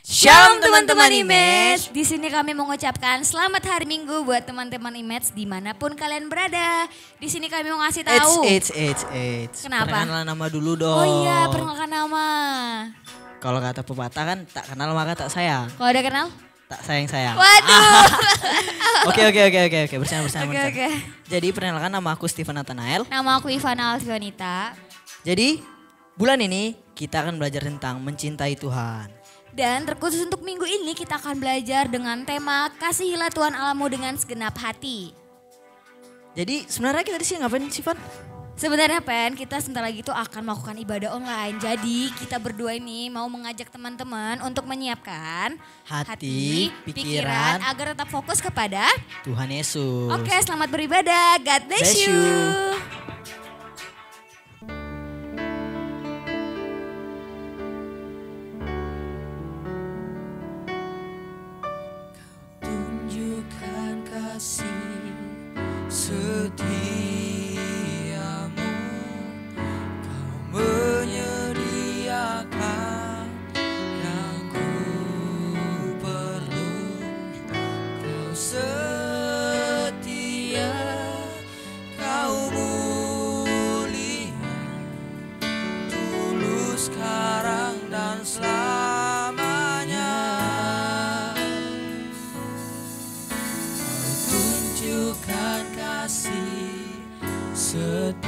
Shalom teman-teman Image. Di sini kami mengucapkan selamat hari Minggu buat teman-teman Image dimanapun kalian berada. Di sini kami mau ngasih tahu. Kenapa? Perkenalan nama dulu dong. Oh iya, perkenalkan nama. Kalau kata pepatah kan tak kenal maka tak sayang. Kalau udah kenal? Tak sayang. Waduh. Oke. Bersama. Oke. Jadi perkenalkan, nama aku Steven Nathanael. Nama aku Ivana Alfionita. Jadi bulan ini kita akan belajar tentang mencintai Tuhan. Dan terkhusus untuk minggu ini kita akan belajar dengan tema kasihilah Tuhan Allahmu dengan segenap hati. Jadi sebenarnya kita di sini ngapain sih, Van? Sebenarnya Pen, kita sebentar lagi tuh akan melakukan ibadah online. Jadi kita berdua ini mau mengajak teman-teman untuk menyiapkan hati, pikiran agar tetap fokus kepada Tuhan Yesus. Oke, selamat beribadah. God bless you. Tunjukkan kasih setiamu, kau menyediakan yang ku perlu, kau setia, kau mulia, tulus sekarang dan selamanya. Tunjukkan kasih setiamu,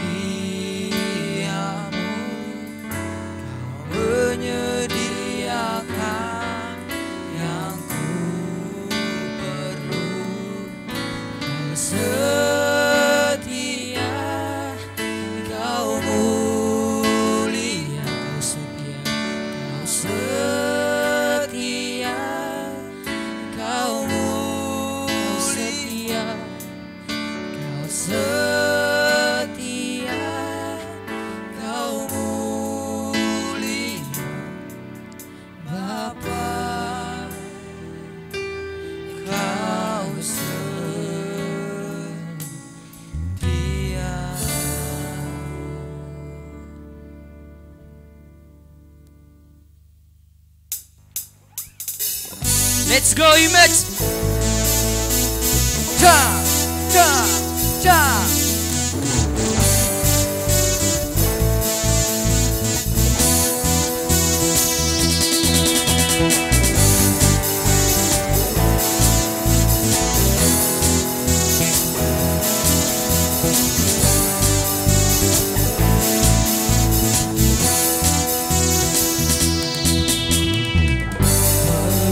kau menyediakan yang ku perlu, kau setia, kau mulia, kau setia, kau mulia, kau setia, kau mulia, Bapa, kau setia. Let's go Image. Ja.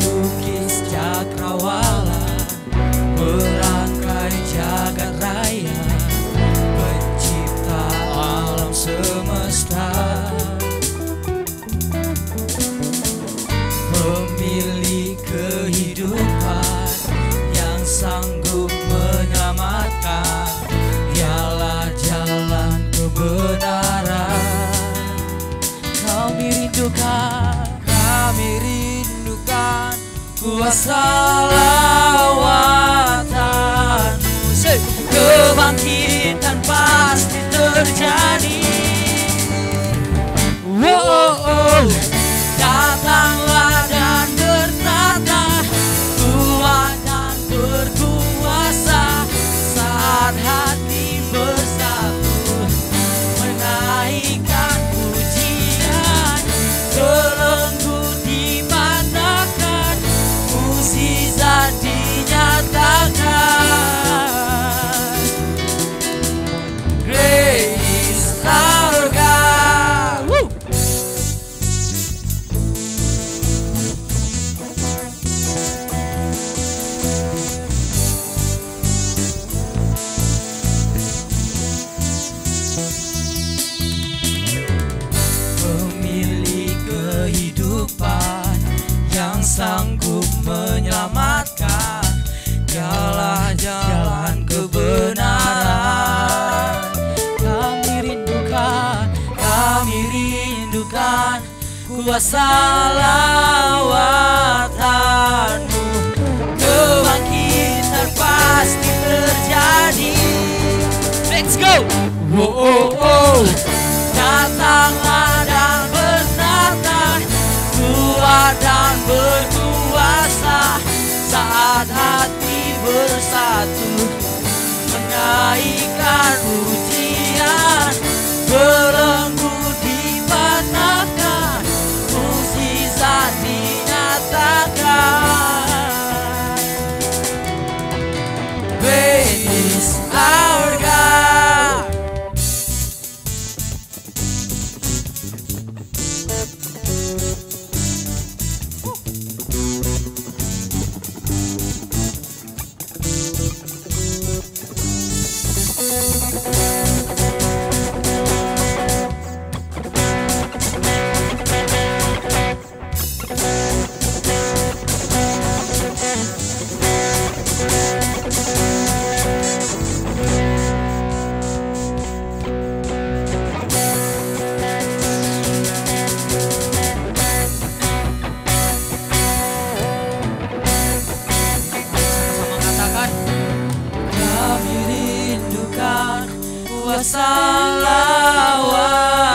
Melukis cakrawala, merangkai jagat raya, pencipta alam semesta, pemilik kehidupan yang sanggup menyelamatkan, dialah jalan kebenaran. Kami rindukan kuasa lawatan-Mu. Kebangkitan pasti terjadi. Datanglah dan bertata, kuat dan berkuasa, saat hati bersatu menaikkan pujian, belenggu dipatahkan, mukjizat dinyatakan. Great is our God. Woo! Pemilik kehidupan yang sanggup menyelamatkan, dialah jalan kebenaran. Kami rindukan kuasa lawatan-Mu. Kebangkitan pasti terjadi. Let's go. Datanglah dan bertata, kuat dan berkuasa, saat hati bersatu menaikkan pujian, belenggu dipatahkan, mukjizat dinyatakan. Great is our God.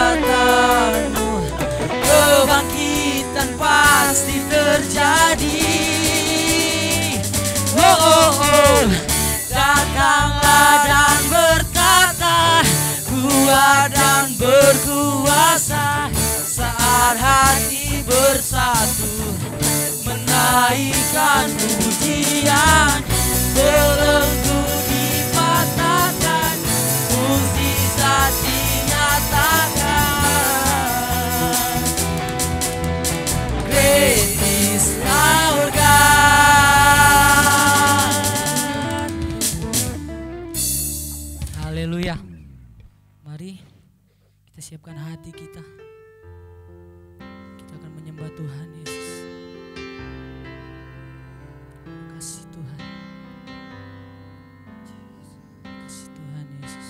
Lawatanmu, kebangkitan pasti terjadi. Oh, oh, oh. Datanglah dan berkata, kuat dan berkuasa, saat hati bersatu menaikkan pujian, belenggu dipatahkan, mukjizat dinyatakan. Great is our God. Haleluya. Mari kita siapkan hati kita. Kita akan menyembah Tuhan Yesus. Terima kasih Tuhan. Kasih Tuhan Yesus.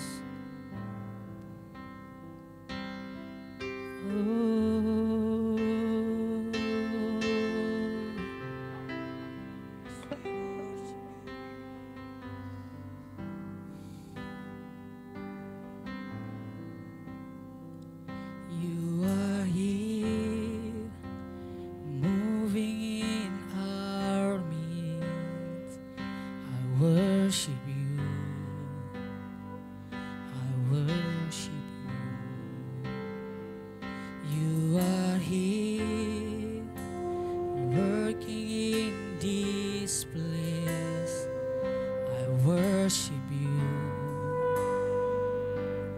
You are here, moving in our midst. I worship you. I worship you. You are here, working in this place. I worship you.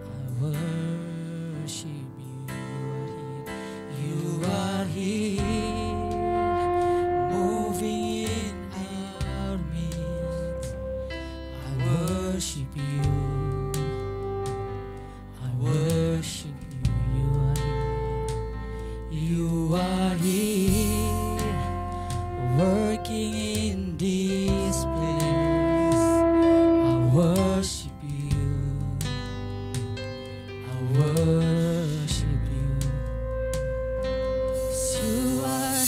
I worship you. You are here, moving in our midst. I worship you. I worship you. You are here, working in this place. I worship you. I worship you. You are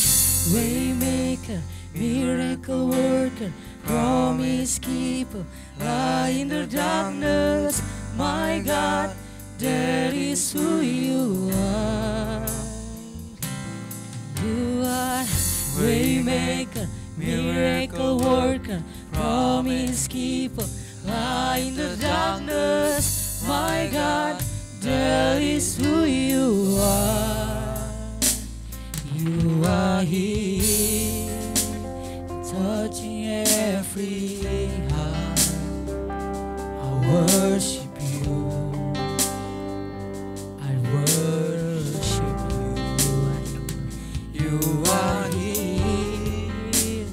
waymaker, miracle worker, promise keeper, light in the darkness. My God, that is who you are. You are waymaker, miracle worker, promise keeper, light in the darkness. My God, that is who you are. You are here, touching every heart. I worship you. I worship you. You are here,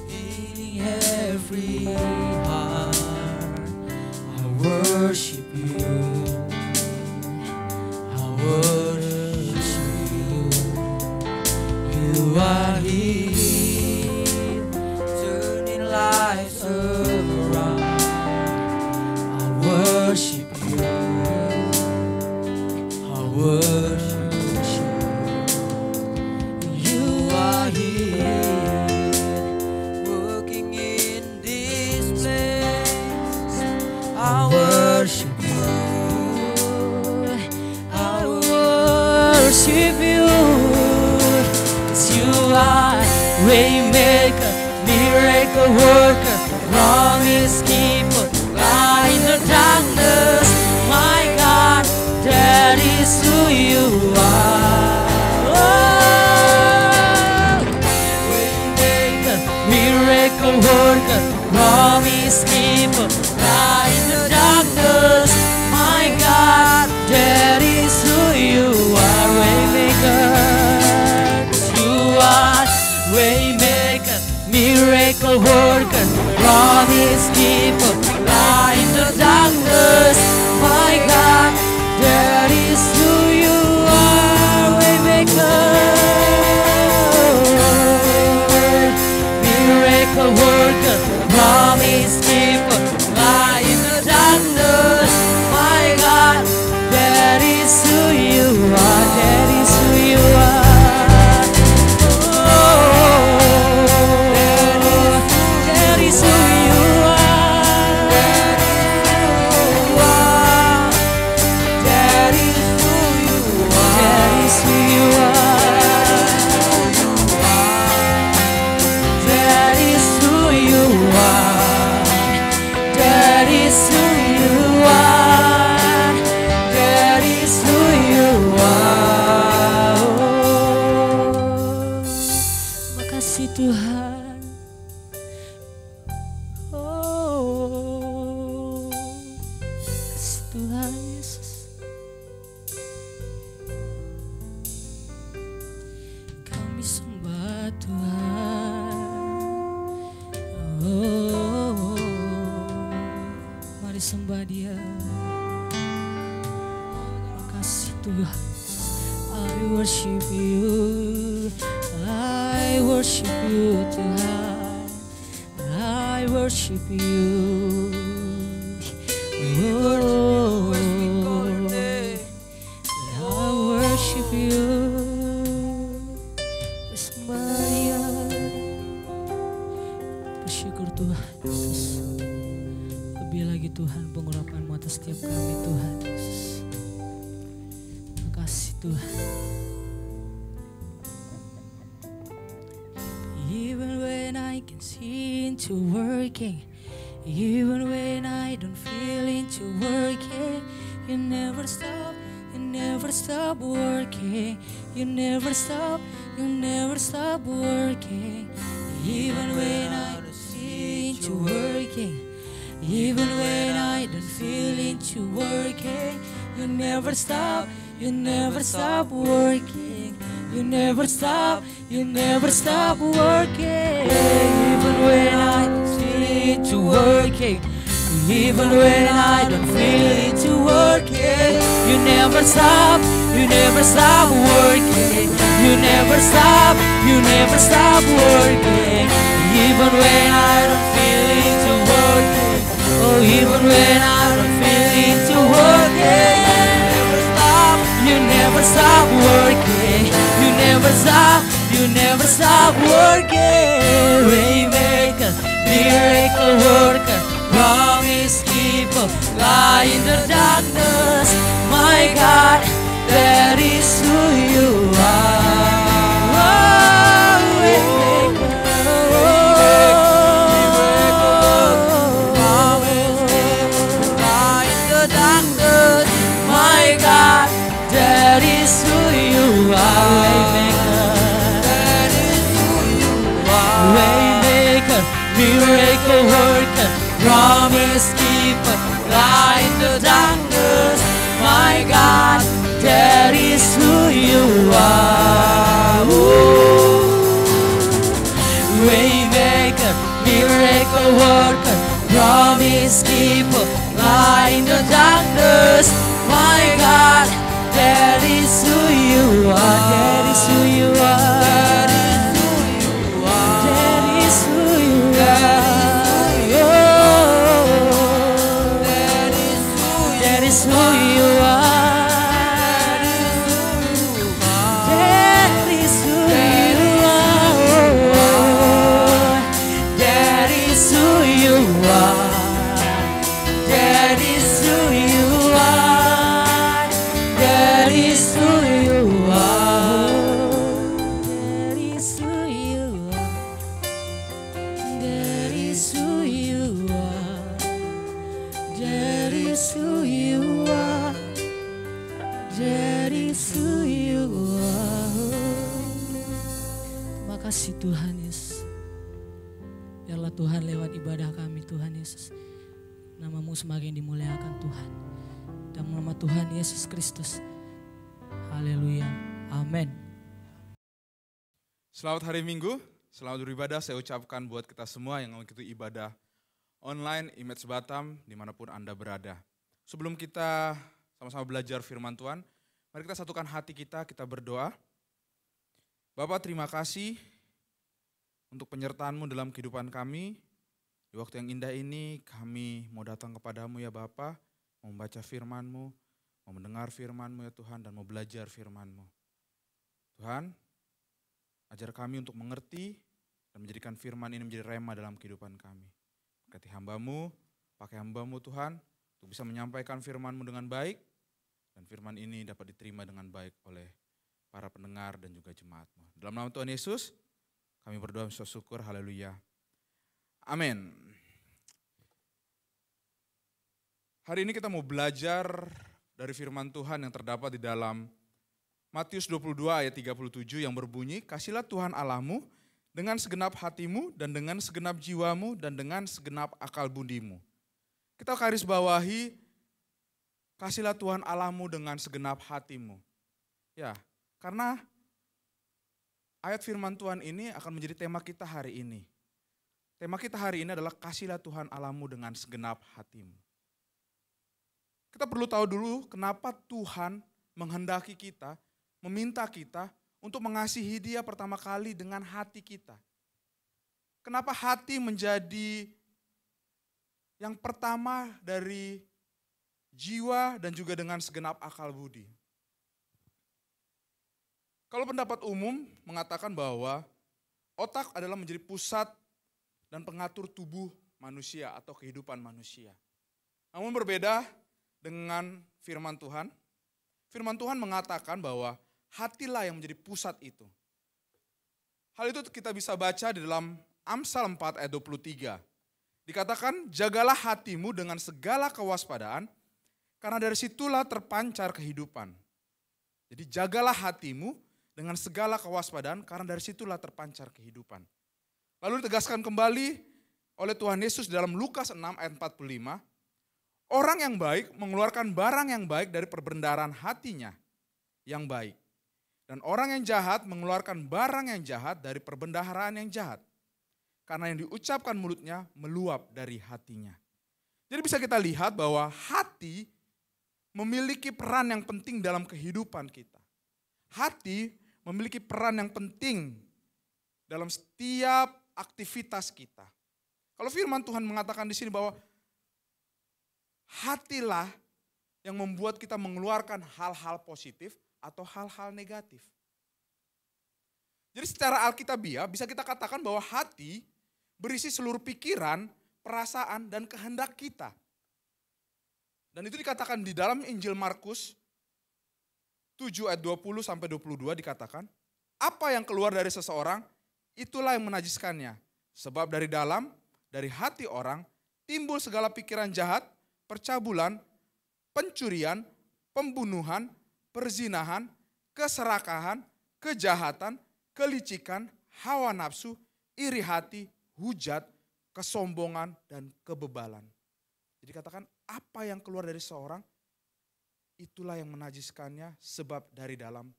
healing every heart. I worship you. I worship you. You are here, turning lives around. I worship you. I worship you. You are here, working in this place. I worship you. I worship you. 'Cause you are waymaker, miracle worker, promise keeper, light in the darkness. My God, that is who you are. Oh, waymaker, miracle worker, promise keeper, light in the darkness. My God, that is who you are. Waymaker, you are. Waymaker, miracle worker, promise keeper, light in the darkness. My God, that is who you are. Waymaker, miracle worker, promise keeper, light in the darkness. My God, that is who you are. That is who you are. That is who you are. That is who you are. That is who you are. That is who you are. That is who you are. That is who you are. Makasih Tuhan. Oh, makasih Tuhan Yesus. Kami sembah Tuhan. Oh, mari sembah Dia. Makasih Tuhan. I worship you. I worship you Tuhan. I worship you. Oh, I worship you. Sembah Dia. Bersyukur Tuhan Yesus. Lebih lagi Tuhan pengurapan-Mu atas setiap kami Tuhan Yesus. Makasih Tuhan. Even when I can see into working, even when I don't feel into working, you never stop working, you never stop working. Even when I don't see into working, even when I don't feel into working, you never stop working. You never stop working. Even when I don't feel into working, even when I don't feel into working, you never stop working. You never stop working. Even when I don't feel into working, oh, even when I don't feel into working, you never stop working. You never stop working. Waymaker, miracle worker, promise keeper, light in the darkness. My God, that is who you are. Oh, Waymaker, promise keeper, light in the darkness. My God, that is who you are. Waymaker, miracle worker, promise keeper, light in the darkness. My God, that is who you are. Waymaker, miracle worker, promise keeper, light in the darkness. My God, that is who you are. That is who you are. That is who you are. That is who you are. That is who you are. That is who you are. That is who you are. kasih Tuhan Yesus. Biarlah Tuhan lewat ibadah kami Tuhan Yesus. Nama-Mu semakin dimuliakan Tuhan. Dalam nama Tuhan Yesus Kristus. Haleluya. Amin. Selamat hari Minggu, selamat beribadah saya ucapkan buat kita semua yang mengikuti ibadah online Image Batam dimanapun Anda berada. Sebelum kita sama-sama belajar firman Tuhan, mari kita satukan hati kita berdoa. Bapak, terima kasih untuk penyertaan-Mu dalam kehidupan kami. Di waktu yang indah ini kami mau datang kepadamu ya Bapak, mau membaca firman-Mu, mau mendengar firman-Mu ya Tuhan, dan mau belajar firman-Mu. Tuhan, ajar kami untuk mengerti dan menjadikan firman ini menjadi rema dalam kehidupan kami. Berkati hamba-Mu, pakai hamba-Mu Tuhan, untuk bisa menyampaikan firman-Mu dengan baik, dan firman ini dapat diterima dengan baik oleh para pendengar dan juga jemaat-Mu. Dalam nama Tuhan Yesus, kami berdoa syukur, haleluya. Amin. Hari ini kita mau belajar dari firman Tuhan yang terdapat di dalam Matius 22 ayat 37 yang berbunyi, kasihlah Tuhan Allahmu dengan segenap hatimu dan dengan segenap jiwamu dan dengan segenap akal budimu. Kita garis bawahi, kasihlah Tuhan Allahmu dengan segenap hatimu. Ya, karena ayat firman Tuhan ini akan menjadi tema kita hari ini. Tema kita hari ini adalah kasihlah Tuhan Allahmu dengan segenap hatimu. Kita perlu tahu dulu kenapa Tuhan menghendaki kita, meminta kita untuk mengasihi Dia pertama kali dengan hati kita. Kenapa hati menjadi yang pertama dari jiwa dan juga dengan segenap akal budi. Kalau pendapat umum mengatakan bahwa otak adalah menjadi pusat dan pengatur tubuh manusia atau kehidupan manusia. Namun berbeda dengan firman Tuhan. Firman Tuhan mengatakan bahwa hatilah yang menjadi pusat itu. Hal itu kita bisa baca di dalam Amsal 4 ayat 23. Dikatakan, jagalah hatimu dengan segala kewaspadaan, karena dari situlah terpancar kehidupan. Jadi jagalah hatimu dengan segala kewaspadaan, karena dari situlah terpancar kehidupan. Lalu ditegaskan kembali oleh Tuhan Yesus dalam Lukas 6 ayat 45, orang yang baik mengeluarkan barang yang baik dari perbendaharaan hatinya yang baik. Dan orang yang jahat mengeluarkan barang yang jahat dari perbendaharaan yang jahat. Karena yang diucapkan mulutnya meluap dari hatinya. Jadi bisa kita lihat bahwa hati memiliki peran yang penting dalam kehidupan kita. Hati memiliki peran yang penting dalam setiap aktivitas kita. Kalau firman Tuhan mengatakan di sini bahwa hatilah yang membuat kita mengeluarkan hal-hal positif atau hal-hal negatif. Jadi secara alkitabiah bisa kita katakan bahwa hati berisi seluruh pikiran, perasaan, dan kehendak kita. Dan itu dikatakan di dalam Injil Markus 7 ayat 20 sampai 22 dikatakan, apa yang keluar dari seseorang, itulah yang menajiskannya. Sebab dari dalam, dari hati orang, timbul segala pikiran jahat, percabulan, pencurian, pembunuhan, perzinahan, keserakahan, kejahatan, kelicikan, hawa nafsu, iri hati, hujat, kesombongan, dan kebebalan. Jadi katakan apa yang keluar dari seorang, itulah yang menajiskannya sebab dari dalam,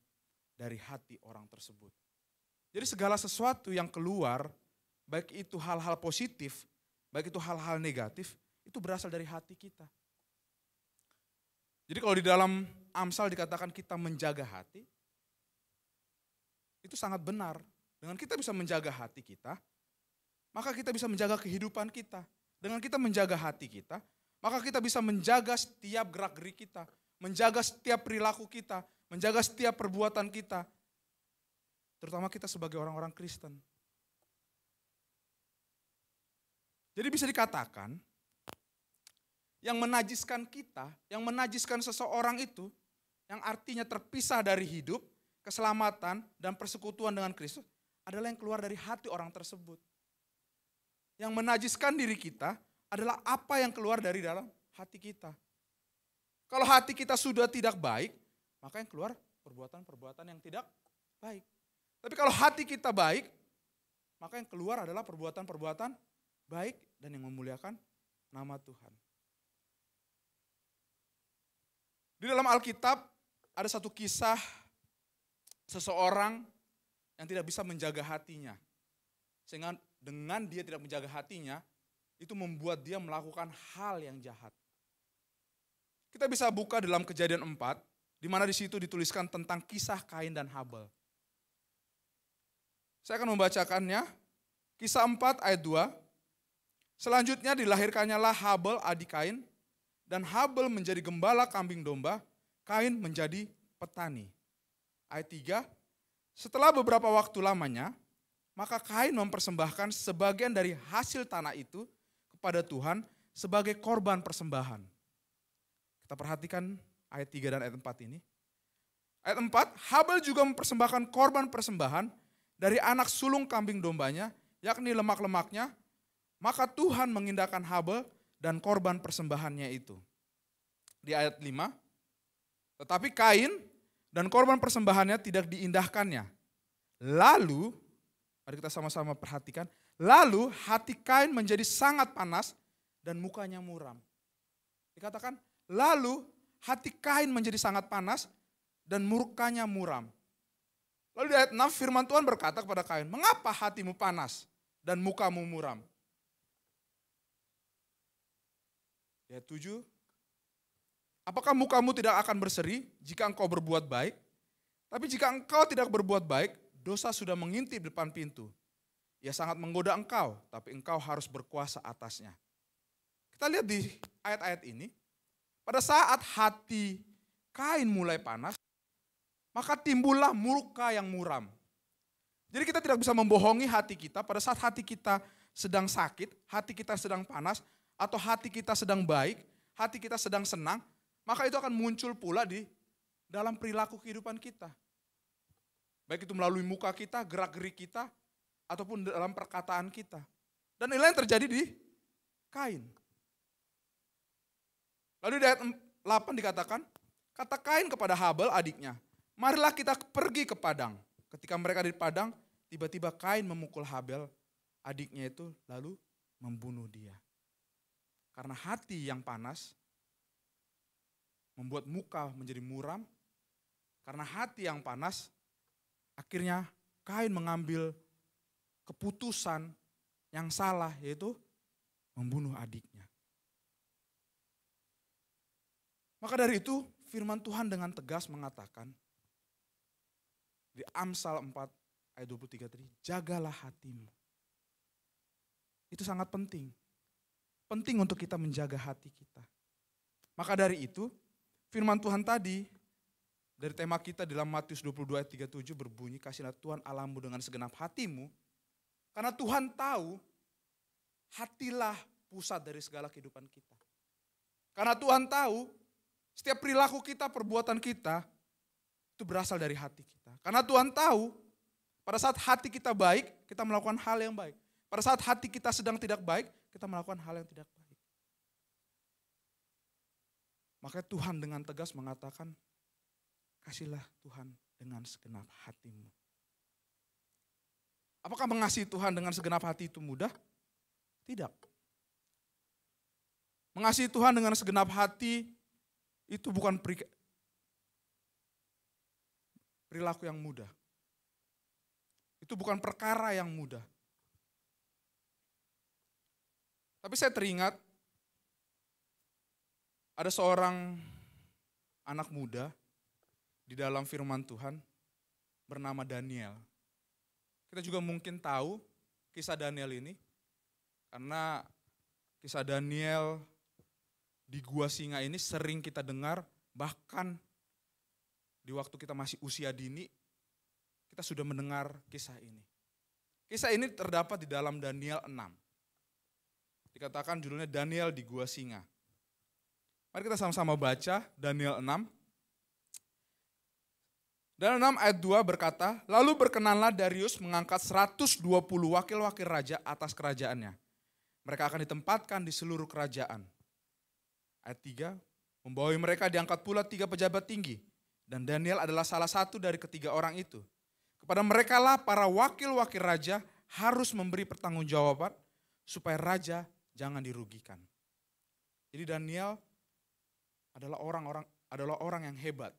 dari hati orang tersebut. Jadi segala sesuatu yang keluar, baik itu hal-hal positif, baik itu hal-hal negatif, itu berasal dari hati kita. Jadi kalau di dalam Amsal dikatakan kita menjaga hati, itu sangat benar. Dengan kita bisa menjaga hati kita, maka kita bisa menjaga kehidupan kita. Dengan kita menjaga hati kita, maka kita bisa menjaga setiap gerak-gerik kita, menjaga setiap perilaku kita, menjaga setiap perbuatan kita. Terutama kita sebagai orang-orang Kristen. Jadi bisa dikatakan, yang menajiskan kita, yang menajiskan seseorang itu, yang artinya terpisah dari hidup, keselamatan, dan persekutuan dengan Kristus, adalah yang keluar dari hati orang tersebut. Yang menajiskan diri kita adalah apa yang keluar dari dalam hati kita. Kalau hati kita sudah tidak baik, maka yang keluar perbuatan-perbuatan yang tidak baik. Tapi kalau hati kita baik, maka yang keluar adalah perbuatan-perbuatan baik dan yang memuliakan nama Tuhan. Di dalam Alkitab ada satu kisah seseorang yang tidak bisa menjaga hatinya. Sehingga dengan dia tidak menjaga hatinya, itu membuat dia melakukan hal yang jahat. Kita bisa buka dalam Kejadian 4, di mana di situ dituliskan tentang kisah Kain dan Habel. Saya akan membacakannya. Kisah 4 ayat 2. Selanjutnya dilahirkannya lah Habel adik Kain, dan Habel menjadi gembala kambing domba, Kain menjadi petani. Ayat 3. Setelah beberapa waktu lamanya, maka Kain mempersembahkan sebagian dari hasil tanah itu kepada Tuhan sebagai korban persembahan. Kita perhatikan ayat 3 dan ayat 4 ini. Ayat 4, Habel juga mempersembahkan korban persembahan dari anak sulung kambing dombanya, yakni lemak-lemaknya, maka Tuhan mengindahkan Habel dan korban persembahannya itu. Di ayat 5, tetapi Kain dan korban persembahannya tidak diindahkannya. Lalu, mari kita sama-sama perhatikan, lalu hati Kain menjadi sangat panas dan mukanya muram. Dikatakan, lalu hati Kain menjadi sangat panas dan mukanya muram. Lalu di ayat 6 firman Tuhan berkata kepada Kain, mengapa hatimu panas dan mukamu muram? Di ayat 7, apakah mukamu tidak akan berseri jika engkau berbuat baik? Tapi jika engkau tidak berbuat baik, dosa sudah mengintip depan pintu. Ia sangat menggoda engkau, tapi engkau harus berkuasa atasnya. Kita lihat di ayat-ayat ini, pada saat hati Kain mulai panas, maka timbullah muka yang muram. Jadi kita tidak bisa membohongi hati kita pada saat hati kita sedang sakit, hati kita sedang panas, atau hati kita sedang baik, hati kita sedang senang, maka itu akan muncul pula di dalam perilaku kehidupan kita. Baik itu melalui muka kita, gerak-gerik kita, ataupun dalam perkataan kita. Dan inilah yang terjadi di Kain. Lalu di ayat 8 dikatakan, kata Kain kepada Habel adiknya, marilah kita pergi ke padang. Ketika mereka di padang, tiba-tiba Kain memukul Habel, adiknya itu lalu membunuh dia. Karena hati yang panas membuat muka menjadi muram. Karena hati yang panas, akhirnya Kain mengambil keputusan yang salah, yaitu membunuh adiknya. Maka dari itu firman Tuhan dengan tegas mengatakan di Amsal 4 ayat 23 tadi, jagalah hatimu. Itu sangat penting. Penting untuk kita menjaga hati kita. Maka dari itu firman Tuhan tadi dari tema kita dalam Matius 22 ayat 37 berbunyi, kasihlah Tuhan Allahmu dengan segenap hatimu. Karena Tuhan tahu hatilah pusat dari segala kehidupan kita. Karena Tuhan tahu setiap perilaku kita, perbuatan kita itu berasal dari hati kita. Karena Tuhan tahu pada saat hati kita baik, kita melakukan hal yang baik. Pada saat hati kita sedang tidak baik, kita melakukan hal yang tidak baik. Makanya Tuhan dengan tegas mengatakan, kasihlah Tuhan dengan segenap hatimu. Apakah mengasihi Tuhan dengan segenap hati itu mudah? Tidak. Mengasihi Tuhan dengan segenap hati itu bukan perilaku yang mudah. Itu bukan perkara yang mudah. Tapi saya teringat ada seorang anak muda di dalam firman Tuhan bernama Daniel. Kita juga mungkin tahu kisah Daniel ini karena kisah Daniel di Gua Singa ini sering kita dengar, bahkan di waktu kita masih usia dini, kita sudah mendengar kisah ini. Kisah ini terdapat di dalam Daniel 6. Dikatakan judulnya Daniel di Gua Singa. Mari kita sama-sama baca Daniel 6. Daniel 6 ayat 2 berkata, lalu berkenanlah Darius mengangkat 120 wakil-wakil raja atas kerajaannya. Mereka akan ditempatkan di seluruh kerajaan. Ayat 3, membawai mereka diangkat pula 3 pejabat tinggi. Dan Daniel adalah salah satu dari ketiga orang itu. Kepada mereka lah para wakil-wakil raja harus memberi pertanggungjawaban supaya raja jangan dirugikan. Jadi Daniel adalah orang yang hebat.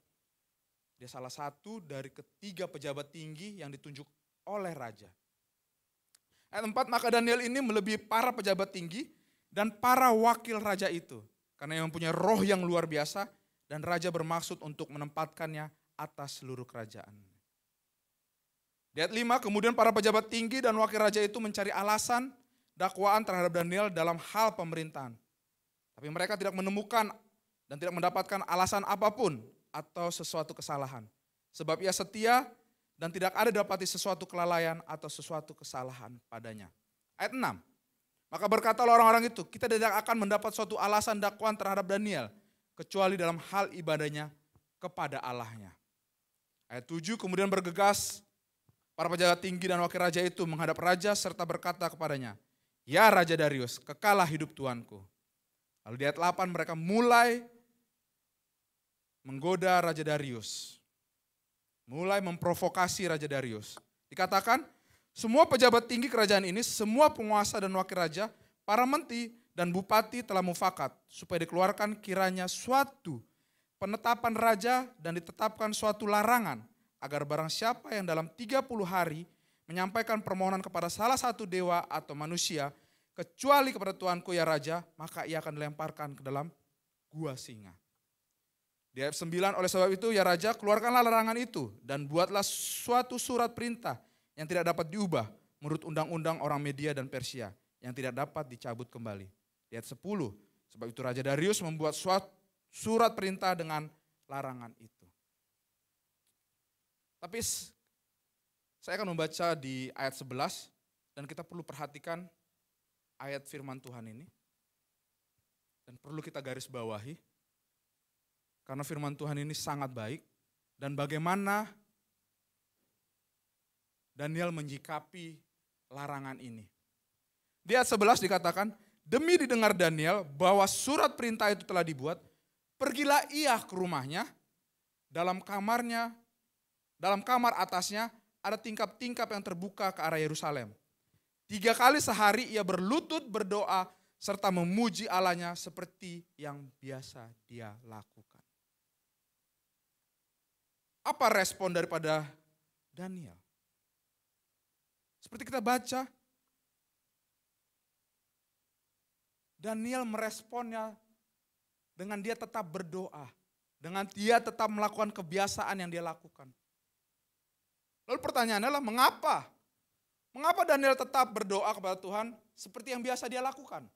Dia salah satu dari ketiga pejabat tinggi yang ditunjuk oleh raja. Ayat 4, maka Daniel ini melebihi para pejabat tinggi dan para wakil raja itu. Karena yang mempunyai roh yang luar biasa dan raja bermaksud untuk menempatkannya atas seluruh kerajaan. Di ayat 5, kemudian para pejabat tinggi dan wakil raja itu mencari alasan dakwaan terhadap Daniel dalam hal pemerintahan. Tapi mereka tidak menemukan dan tidak mendapatkan alasan apapun atau sesuatu kesalahan. Sebab ia setia dan tidak ada dapati sesuatu kelalaian atau sesuatu kesalahan padanya. Ayat 6, maka berkatalah orang-orang itu, kita tidak akan mendapat suatu alasan dakwaan terhadap Daniel, kecuali dalam hal ibadahnya kepada Allahnya. Ayat 7, kemudian bergegas para pejabat tinggi dan wakil raja itu menghadap raja serta berkata kepadanya, ya Raja Darius, kekalah hidup Tuanku. Lalu di ayat 8 mereka mulai menggoda Raja Darius. Mulai memprovokasi Raja Darius. Dikatakan, semua pejabat tinggi kerajaan ini, semua penguasa dan wakil raja, para menteri dan bupati telah mufakat supaya dikeluarkan kiranya suatu penetapan raja dan ditetapkan suatu larangan agar barang siapa yang dalam 30 hari menyampaikan permohonan kepada salah satu dewa atau manusia, kecuali kepada Tuanku ya Raja, maka ia akan dilemparkan ke dalam gua singa. Di ayat 9, oleh sebab itu ya Raja, keluarkanlah larangan itu dan buatlah suatu surat perintah yang tidak dapat diubah menurut undang-undang orang Media dan Persia yang tidak dapat dicabut kembali. Di ayat 10, sebab itu Raja Darius membuat surat perintah dengan larangan itu. Tapi saya akan membaca di ayat 11 dan kita perlu perhatikan ayat firman Tuhan ini. Dan perlu kita garis bawahi. Karena firman Tuhan ini sangat baik. Dan bagaimana Daniel menyikapi larangan ini. Di ayat 11 dikatakan, demi didengar Daniel bahwa surat perintah itu telah dibuat, pergilah ia ke rumahnya, dalam kamar atasnya ada tingkap-tingkap yang terbuka ke arah Yerusalem. 3 kali sehari ia berlutut berdoa serta memuji Allahnya seperti yang biasa dia lakukan. Apa respon daripada Daniel? Seperti kita baca, Daniel meresponnya dengan dia tetap berdoa, dengan dia tetap melakukan kebiasaan yang dia lakukan. Lalu pertanyaannya adalah mengapa? Mengapa Daniel tetap berdoa kepada Tuhan seperti yang biasa dia lakukan?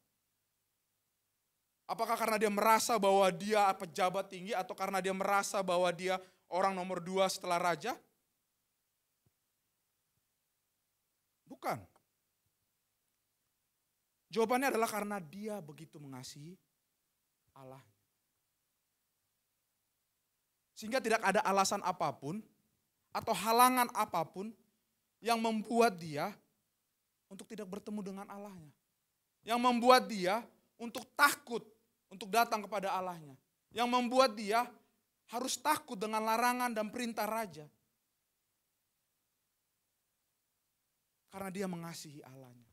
Apakah karena dia merasa bahwa dia pejabat tinggi atau karena dia merasa bahwa dia orang nomor 2 setelah raja? Bukan. Jawabannya adalah karena dia begitu mengasihi Allah. Sehingga tidak ada alasan apapun atau halangan apapun yang membuat dia untuk tidak bertemu dengan Allahnya. Yang membuat dia untuk takut untuk datang kepada Allahnya. Yang membuat dia harus takut dengan larangan dan perintah raja. Karena dia mengasihi Allahnya.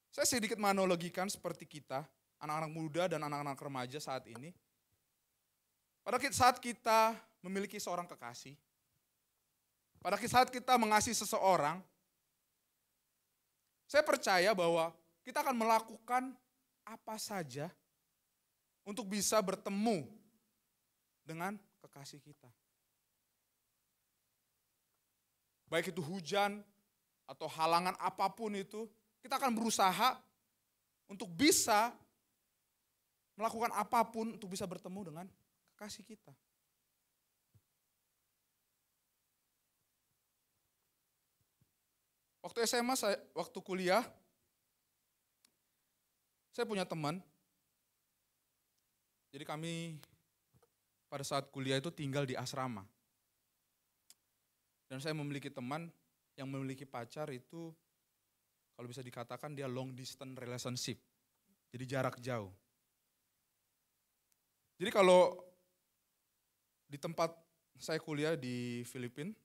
Saya sedikit menganalogikan seperti kita, anak-anak muda dan anak-anak remaja saat ini. Pada saat kita memiliki seorang kekasih, pada saat kita mengasihi seseorang, saya percaya bahwa kita akan melakukan apa saja untuk bisa bertemu dengan kekasih kita. Baik itu hujan atau halangan apapun itu, kita akan berusaha untuk bisa melakukan apapun untuk bisa bertemu dengan kekasih kita. Waktu SMA, waktu kuliah, saya punya teman. Jadi kami pada saat kuliah itu tinggal di asrama. Dan saya memiliki teman yang memiliki pacar itu, kalau bisa dikatakan dia long distance relationship. Jadi jarak jauh. Jadi kalau di tempat saya kuliah di Filipina,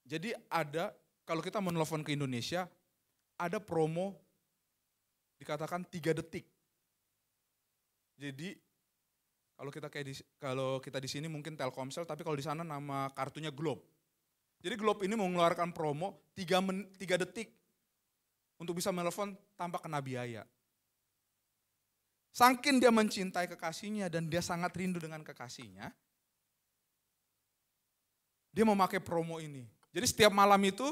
jadi ada kalau kita menelpon ke Indonesia, ada promo dikatakan 3 detik. Jadi kalau kita di sini mungkin Telkomsel, tapi kalau di sana nama kartunya Globe. Jadi Globe ini mengeluarkan promo 3 detik untuk bisa menelpon tanpa kena biaya. Saking dia mencintai kekasihnya dan dia sangat rindu dengan kekasihnya, dia memakai promo ini. Jadi setiap malam itu,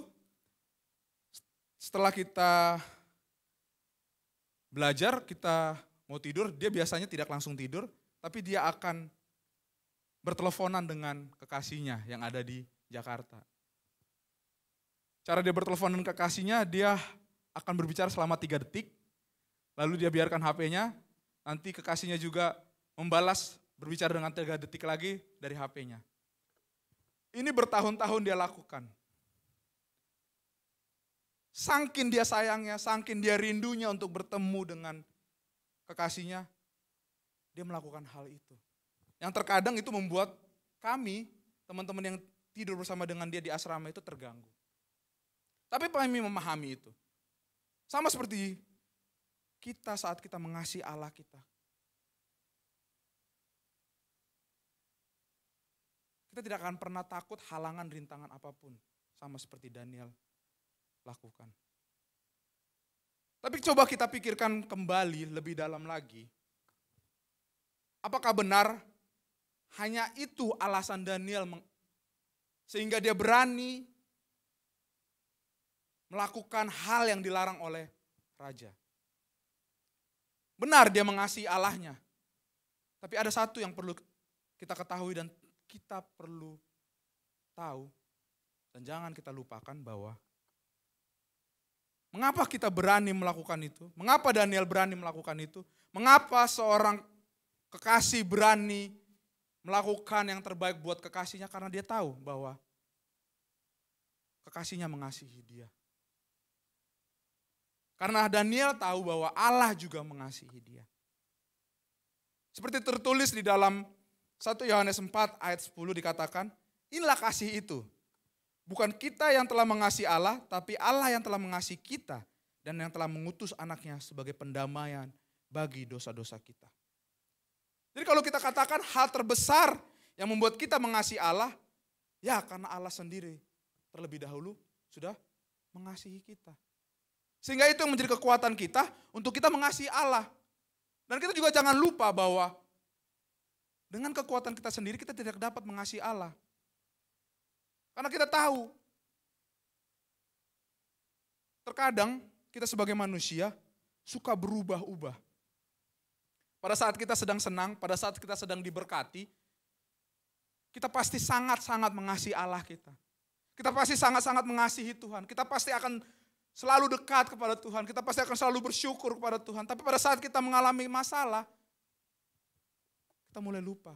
setelah kita belajar, kita mau tidur, dia biasanya tidak langsung tidur, tapi dia akan berteleponan dengan kekasihnya yang ada di Jakarta. Cara dia bertelepon dengan kekasihnya, dia akan berbicara selama 3 detik, lalu dia biarkan HP-nya, nanti kekasihnya juga membalas berbicara dengan 3 detik lagi dari HP-nya. Ini bertahun-tahun dia lakukan. Saking dia sayangnya, saking dia rindunya untuk bertemu dengan kekasihnya, dia melakukan hal itu. Yang terkadang itu membuat kami, teman-teman yang tidur bersama dengan dia di asrama itu terganggu. Tapi kami memahami itu. Sama seperti kita saat kita mengasihi Allah kita. Kita tidak akan pernah takut halangan rintangan apapun. Sama seperti Daniel lakukan. Tapi coba kita pikirkan kembali lebih dalam lagi. Apakah benar hanya itu alasan Daniel sehingga dia berani melakukan hal yang dilarang oleh raja? Benar dia mengasihi Allahnya. Tapi ada satu yang perlu kita ketahui dan kita perlu tahu. Dan jangan kita lupakan bahwa mengapa kita berani melakukan itu? Mengapa Daniel berani melakukan itu? Mengapa seorang kekasih berani melakukan yang terbaik buat kekasihnya? Karena dia tahu bahwa kekasihnya mengasihi dia. Karena Daniel tahu bahwa Allah juga mengasihi dia. Seperti tertulis di dalam 1 Yohanes 4 ayat 10 dikatakan, inilah kasih itu. Bukan kita yang telah mengasihi Allah, tapi Allah yang telah mengasihi kita dan yang telah mengutus anaknya sebagai pendamaian bagi dosa-dosa kita. Jadi kalau kita katakan hal terbesar yang membuat kita mengasihi Allah, ya karena Allah sendiri terlebih dahulu sudah mengasihi kita. Sehingga itu yang menjadi kekuatan kita untuk kita mengasihi Allah. Dan kita juga jangan lupa bahwa dengan kekuatan kita sendiri kita tidak dapat mengasihi Allah. Karena kita tahu, terkadang kita sebagai manusia suka berubah-ubah. Pada saat kita sedang senang, pada saat kita sedang diberkati, kita pasti sangat-sangat mengasihi Allah kita. Kita pasti sangat-sangat mengasihi Tuhan. Kita pasti akan selalu dekat kepada Tuhan, kita pasti akan selalu bersyukur kepada Tuhan. Tapi pada saat kita mengalami masalah, kita mulai lupa.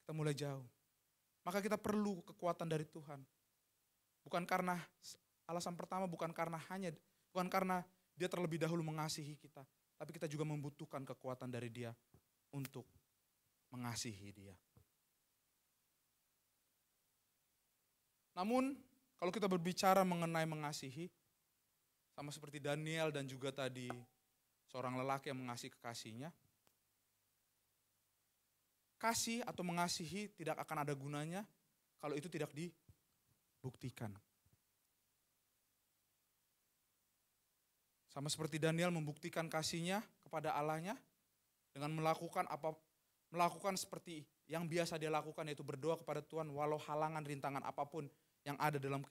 Kita mulai jauh. Maka kita perlu kekuatan dari Tuhan. Bukan karena, alasan pertama bukan karena Dia terlebih dahulu mengasihi kita. Tapi kita juga membutuhkan kekuatan dari Dia untuk mengasihi Dia. Namun, kalau kita berbicara mengenai mengasihi, sama seperti Daniel dan juga tadi seorang lelaki yang mengasihi kekasihnya, kasih atau mengasihi tidak akan ada gunanya kalau itu tidak dibuktikan. Sama seperti Daniel membuktikan kasihnya kepada Allahnya dengan melakukan seperti yang biasa dia lakukan, yaitu berdoa kepada Tuhan walau halangan rintangan apapun yang ada dalam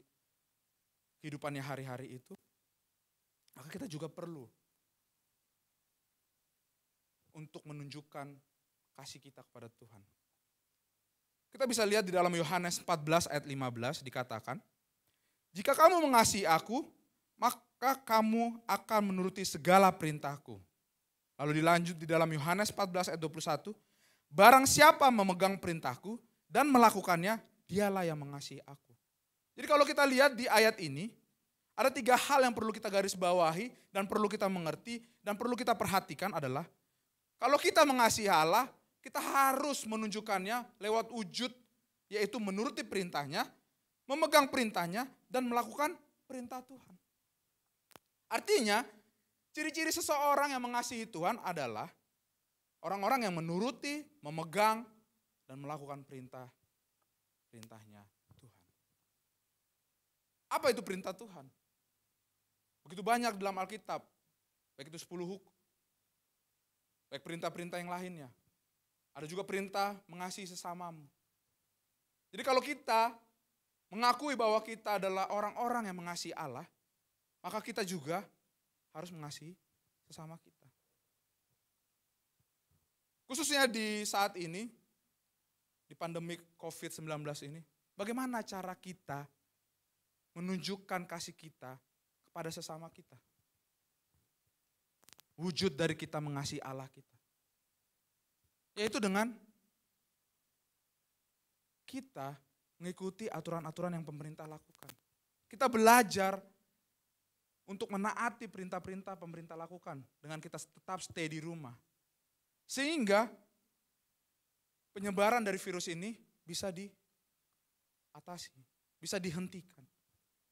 kehidupannya hari-hari itu, maka kita juga perlu untuk menunjukkan kasih kita kepada Tuhan. Kita bisa lihat di dalam Yohanes 14 ayat 15 dikatakan, jika kamu mengasihi aku, maka kamu akan menuruti segala perintahku. Lalu dilanjut di dalam Yohanes 14 ayat 21, barang siapa memegang perintahku dan melakukannya, dialah yang mengasihi aku. Jadi kalau kita lihat di ayat ini, ada 3 hal yang perlu kita garis bawahi dan perlu kita mengerti dan perlu kita perhatikan adalah, kalau kita mengasihi Allah, kita harus menunjukkannya lewat wujud, yaitu menuruti perintahnya, memegang perintahnya, dan melakukan perintah Tuhan. Artinya, ciri-ciri seseorang yang mengasihi Tuhan adalah orang-orang yang menuruti, memegang, dan melakukan perintahnya Tuhan. Apa itu perintah Tuhan? Begitu banyak dalam Alkitab, baik itu 10 hukum, baik perintah-perintah yang lainnya. Ada juga perintah mengasihi sesamamu. Jadi kalau kita mengakui bahwa kita adalah orang-orang yang mengasihi Allah, maka kita juga harus mengasihi sesama kita. Khususnya di saat ini, di pandemi COVID-19 ini, bagaimana cara kita menunjukkan kasih kita kepada sesama kita? Wujud dari kita mengasihi Allah kita, yaitu dengan kita mengikuti aturan-aturan yang pemerintah lakukan. Kita belajar untuk menaati perintah-perintah pemerintah lakukan dengan kita tetap stay di rumah. Sehingga penyebaran dari virus ini bisa diatasi, bisa dihentikan.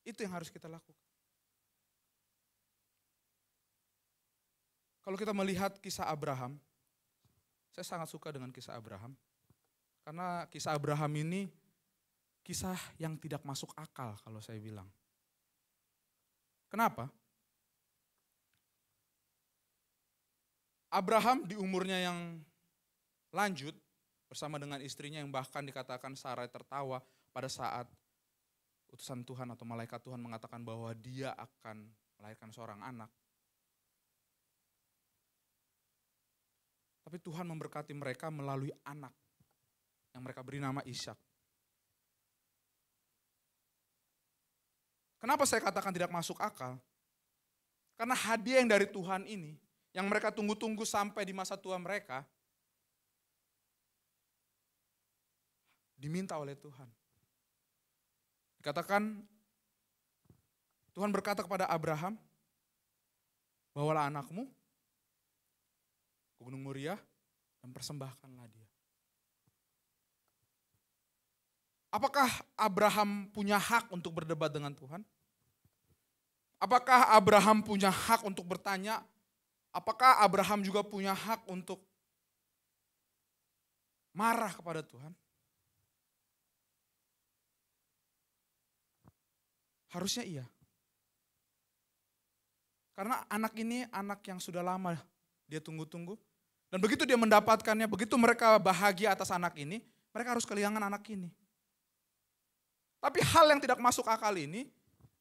Itu yang harus kita lakukan. Kalau kita melihat kisah Abraham, saya sangat suka dengan kisah Abraham. Karena kisah Abraham ini kisah yang tidak masuk akal kalau saya bilang. Kenapa? Abraham di umurnya yang lanjut bersama dengan istrinya yang bahkan dikatakan Sarai tertawa pada saat utusan Tuhan atau malaikat Tuhan mengatakan bahwa dia akan melahirkan seorang anak. Tapi Tuhan memberkati mereka melalui anak yang mereka beri nama Ishak. Kenapa saya katakan tidak masuk akal? Karena hadiah yang dari Tuhan ini, yang mereka tunggu-tunggu sampai di masa tua mereka, diminta oleh Tuhan. Dikatakan, Tuhan berkata kepada Abraham, bawalah anakmu ke Gunung Moriah dan persembahkanlah dia. Apakah Abraham punya hak untuk berdebat dengan Tuhan? Apakah Abraham punya hak untuk bertanya? Apakah Abraham juga punya hak untuk marah kepada Tuhan? Harusnya iya. Karena anak ini anak yang sudah lama dia tunggu-tunggu. Dan begitu dia mendapatkannya, begitu mereka bahagia atas anak ini, mereka harus kehilangan anak ini. Tapi hal yang tidak masuk akal ini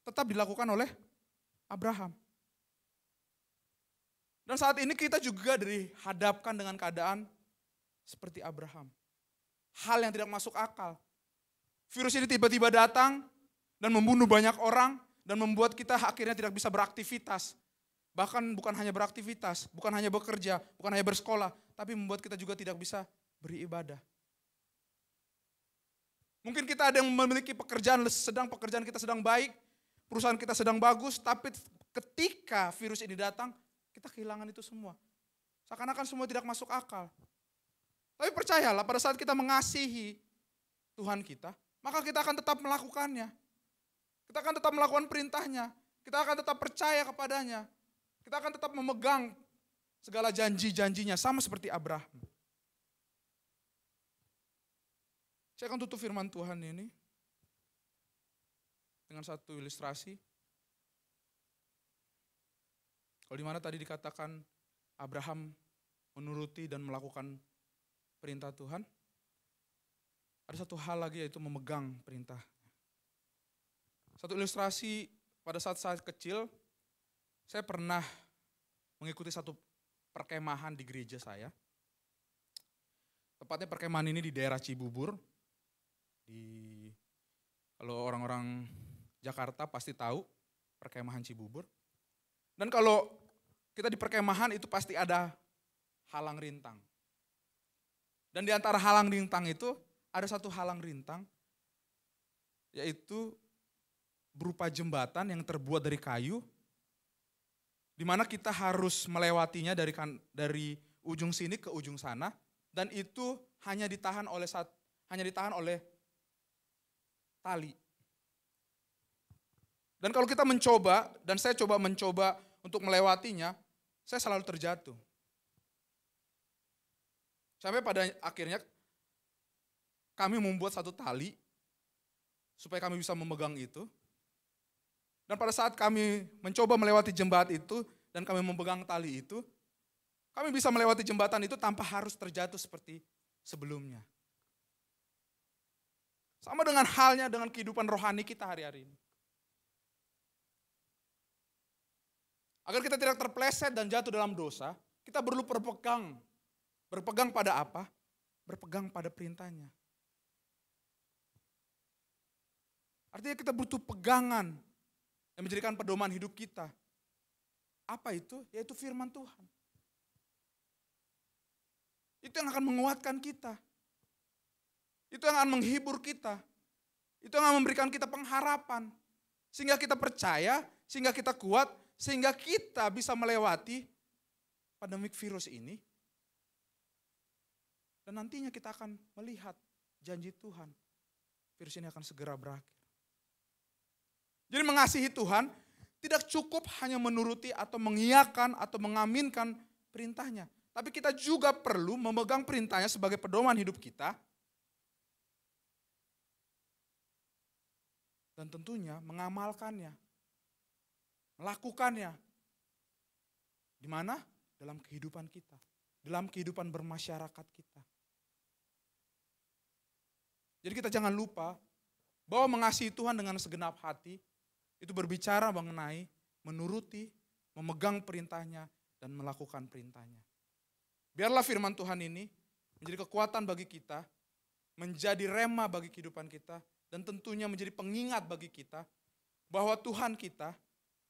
tetap dilakukan oleh Abraham. Dan saat ini kita juga dihadapkan dengan keadaan seperti Abraham. Hal yang tidak masuk akal. Virus ini tiba-tiba datang dan membunuh banyak orang dan membuat kita akhirnya tidak bisa beraktivitas. Bahkan bukan hanya beraktivitas, bukan hanya bekerja, bukan hanya bersekolah, tapi membuat kita juga tidak bisa beribadah. Mungkin kita ada yang memiliki pekerjaan kita sedang baik, perusahaan kita sedang bagus, tapi ketika virus ini datang, kita kehilangan itu semua. Seakan-akan semua tidak masuk akal. Tapi percayalah, pada saat kita mengasihi Tuhan kita, maka kita akan tetap melakukannya. Kita akan tetap melakukan perintahnya. Kita akan tetap percaya kepadanya. Kita akan tetap memegang segala janji-janjinya, sama seperti Abraham. Saya akan tutup firman Tuhan ini dengan satu ilustrasi. Kalau di mana tadi dikatakan Abraham menuruti dan melakukan perintah Tuhan, ada satu hal lagi yaitu memegang perintah. Satu ilustrasi pada saat kecil, saya pernah mengikuti satu perkemahan di gereja saya. Tepatnya perkemahan ini di daerah Cibubur. Kalau orang-orang Jakarta pasti tahu perkemahan Cibubur. Dan kalau kita di perkemahan itu pasti ada halang rintang. Dan di antara halang rintang itu ada satu halang rintang, yaitu berupa jembatan yang terbuat dari kayu, di mana kita harus melewatinya dari ujung sini ke ujung sana, dan itu hanya ditahan oleh tali. Dan kalau kita mencoba, dan saya mencoba untuk melewatinya, saya selalu terjatuh. Sampai pada akhirnya kami membuat satu tali supaya kami bisa memegang itu. Dan pada saat kami mencoba melewati jembatan itu dan kami memegang tali itu, kami bisa melewati jembatan itu tanpa harus terjatuh seperti sebelumnya. Sama dengan halnya dengan kehidupan rohani kita hari-hari ini. Agar kita tidak terpleset dan jatuh dalam dosa, kita perlu berpegang. Berpegang pada apa? Berpegang pada perintahnya. Artinya kita butuh pegangan yang menjadikan pedoman hidup kita. Apa itu? Yaitu firman Tuhan. Itu yang akan menguatkan kita. Itu yang akan menghibur kita. Itu yang akan memberikan kita pengharapan. Sehingga kita percaya, sehingga kita kuat, sehingga kita bisa melewati pandemik virus ini. Dan nantinya kita akan melihat janji Tuhan. Virus ini akan segera berakhir. Jadi mengasihi Tuhan tidak cukup hanya menuruti atau mengiyakan atau mengaminkan perintahnya. Tapi kita juga perlu memegang perintahnya sebagai pedoman hidup kita. Dan tentunya mengamalkannya. Melakukannya. Di mana? Dalam kehidupan kita. Dalam kehidupan bermasyarakat kita. Jadi kita jangan lupa bahwa mengasihi Tuhan dengan segenap hati itu berbicara mengenai menuruti, memegang perintahnya, dan melakukan perintahnya. Biarlah firman Tuhan ini menjadi kekuatan bagi kita, menjadi rema bagi kehidupan kita, dan tentunya menjadi pengingat bagi kita bahwa Tuhan kita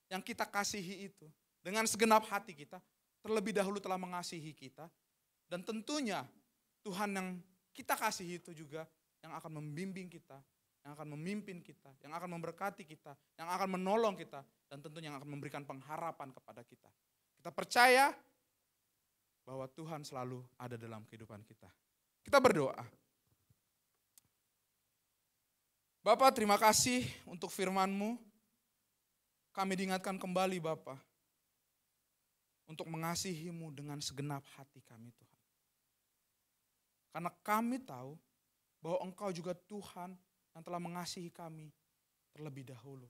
yang kita kasihi itu dengan segenap hati kita terlebih dahulu telah mengasihi kita, dan tentunya Tuhan yang kita kasihi itu juga yang akan membimbing kita, yang akan memimpin kita, yang akan memberkati kita, yang akan menolong kita, dan tentunya yang akan memberikan pengharapan kepada kita. Kita percaya bahwa Tuhan selalu ada dalam kehidupan kita. Kita berdoa. Bapa, terima kasih untuk firman-Mu. Kami diingatkan kembali Bapa, untuk mengasihi-Mu dengan segenap hati kami Tuhan. Karena kami tahu bahwa Engkau juga Tuhan yang telah mengasihi kami terlebih dahulu.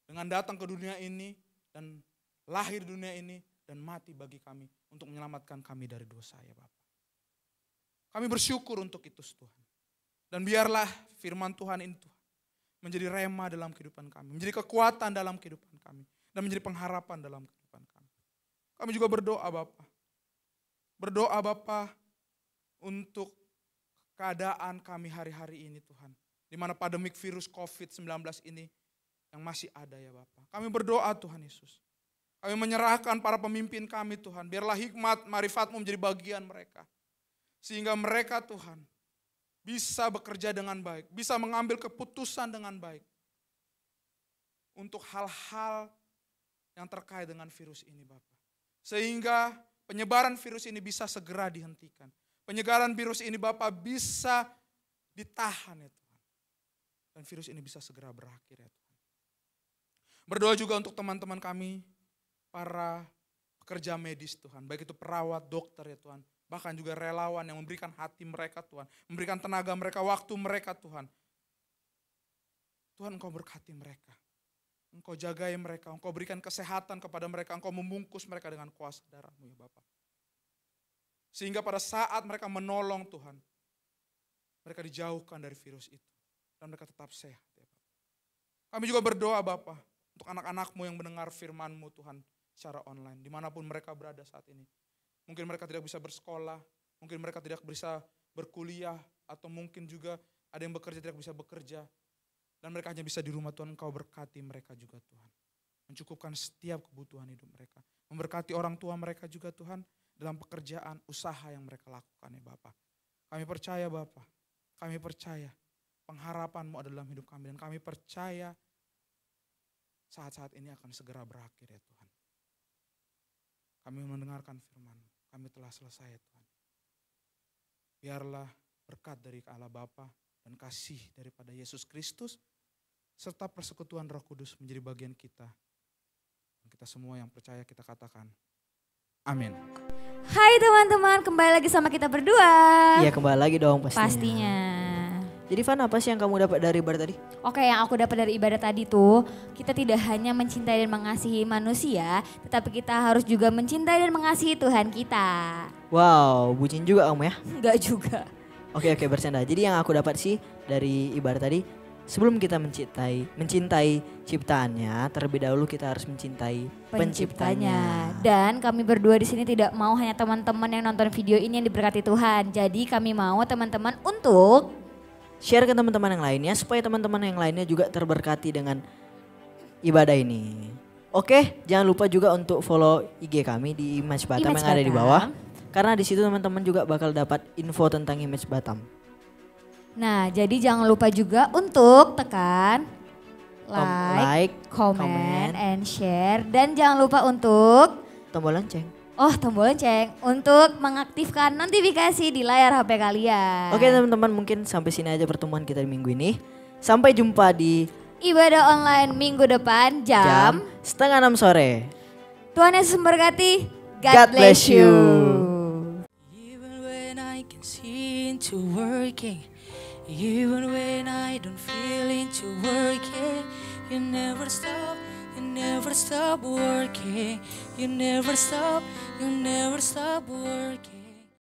Dengan datang ke dunia ini dan lahir dunia ini dan mati bagi kami untuk menyelamatkan kami dari dosa ya Bapak. Kami bersyukur untuk itu Tuhan. Dan biarlah firman Tuhan ini Tuhan menjadi rema dalam kehidupan kami, menjadi kekuatan dalam kehidupan kami, dan menjadi pengharapan dalam kehidupan kami. Kami juga berdoa Bapak. Berdoa Bapak untuk keadaan kami hari-hari ini Tuhan. Di mana pandemik virus COVID-19 ini yang masih ada ya Bapak. Kami berdoa Tuhan Yesus. Kami menyerahkan para pemimpin kami Tuhan. Biarlah hikmat, marifat-Mu menjadi bagian mereka. Sehingga mereka Tuhan bisa bekerja dengan baik. Bisa mengambil keputusan dengan baik. Untuk hal-hal yang terkait dengan virus ini Bapak. Sehingga penyebaran virus ini bisa segera dihentikan. Penyebaran virus ini Bapak bisa ditahan ya Tuhan. Dan virus ini bisa segera berakhir ya Tuhan. Berdoa juga untuk teman-teman kami, para pekerja medis Tuhan. Baik itu perawat, dokter ya Tuhan. Bahkan juga relawan yang memberikan hati mereka Tuhan. Memberikan tenaga mereka, waktu mereka Tuhan. Tuhan Engkau berkati mereka. Engkau jagai mereka, Engkau berikan kesehatan kepada mereka. Engkau membungkus mereka dengan kuasa darah-Mu ya Bapak. Sehingga pada saat mereka menolong Tuhan, mereka dijauhkan dari virus itu. Dan mereka tetap sehat ya Bapak. Kami juga berdoa Bapak, untuk anak-anak-Mu yang mendengar firman-Mu Tuhan secara online. Dimanapun mereka berada saat ini. Mungkin mereka tidak bisa bersekolah, mungkin mereka tidak bisa berkuliah, atau mungkin juga ada yang bekerja tidak bisa bekerja. Dan mereka hanya bisa di rumah Tuhan, Engkau berkati mereka juga Tuhan. Mencukupkan setiap kebutuhan hidup mereka. Memberkati orang tua mereka juga Tuhan, dalam pekerjaan, usaha yang mereka lakukan ya Bapak. Kami percaya Bapak, kami percaya pengharapan-Mu ada dalam hidup kami. Dan kami percaya saat-saat ini akan segera berakhir ya Tuhan. Kami mendengarkan firman-Mu, kami telah selesai ya Tuhan. Biarlah berkat dari Allah Bapa dan kasih daripada Yesus Kristus serta persekutuan Roh Kudus menjadi bagian kita. Kita semua yang percaya kita katakan, amin. Hai teman-teman, kembali lagi sama kita berdua. Iya kembali lagi dong pastinya. Pastinya. Jadi Van, apa sih yang kamu dapat dari ibadah tadi? Oke, yang aku dapat dari ibadah tadi tuh, kita tidak hanya mencintai dan mengasihi manusia, tetapi kita harus juga mencintai dan mengasihi Tuhan kita. Wow, bucin juga kamu ya? Enggak juga. Oke, bercanda. Jadi yang aku dapat sih dari ibadah tadi, sebelum kita mencintai ciptaannya, terlebih dahulu kita harus mencintai penciptanya. Dan kami berdua di sini tidak mau hanya teman-teman yang nonton video ini yang diberkati Tuhan. Jadi kami mau teman-teman untuk Share ke teman-teman yang lainnya supaya teman-teman yang lainnya juga terberkati dengan ibadah ini. Oke, jangan lupa juga untuk follow IG kami di Image Batam yang ada di bawah. Karena di situ teman-teman juga bakal dapat info tentang Image Batam. Nah, jadi jangan lupa juga untuk tekan like, comment, and share. Dan jangan lupa untuk tombol lonceng. tombol lonceng untuk mengaktifkan notifikasi di layar HP kalian. Oke teman-teman, mungkin sampai sini aja pertemuan kita di minggu ini. Sampai jumpa di ibadah online minggu depan jam 5:30 sore. Tuhan Yesus memberkati. God bless you. Even when I can see into working, even when I don't feel into working, you never stop working. You never stop working.